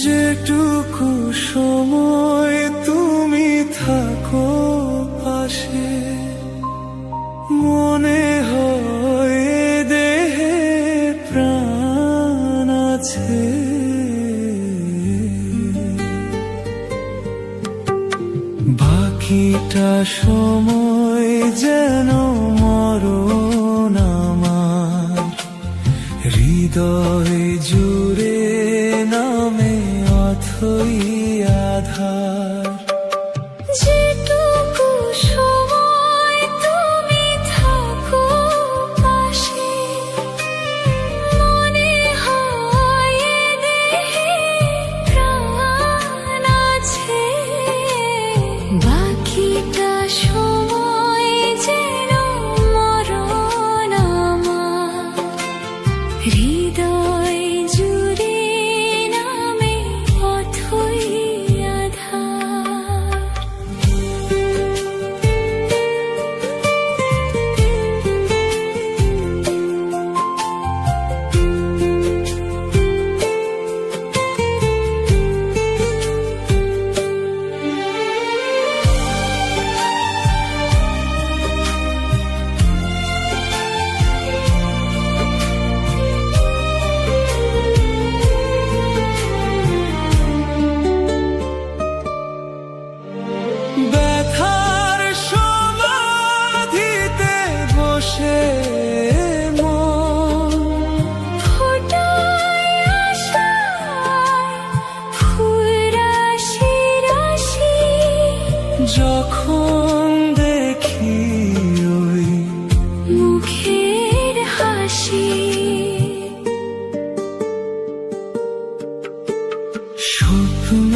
যেটুকু সময় তুমি থাকো পাশে, মনে হয় এ দেহে প্রাণ আছে। বাকিটা সময় যেন মরণ আমার, হৃদয় জুড়ে নামে অথই আধার। যেটুকু সময় তুমি থাকো পাশে, মনে হয় এ দেহে প্রাণ আছে। বাকিটা সময় যেন মরণ আমার, হৃদয় জুড়ে নামে অথই আধার। ব্যথার সমাধিতে বসে মন ফোটায় আশায় ফুল রাশি রাশি, যখন দেখি ওই মুখের হাসি। স্বপ্ন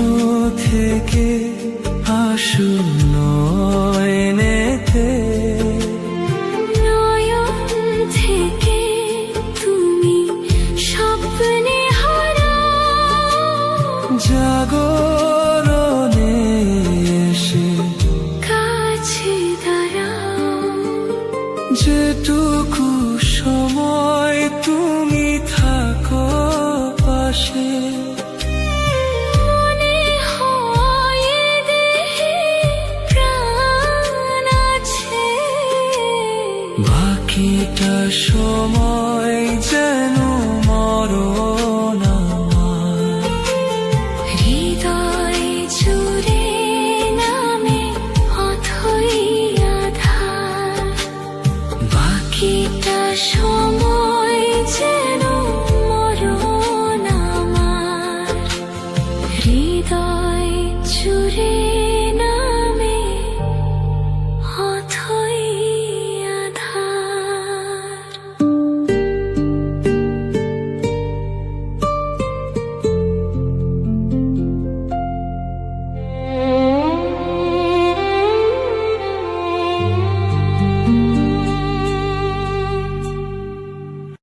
থেকে আসল নয়নেতে, নয়ন থেকে তুমি স্বপ্নে হারাও, জাগরণে এসে কাছে দাঁড়াও। যেটুকু সময় তুমি থাকো পাশে, মনে হয় এ দেহে প্রাণ আছে। বাকিটা সময়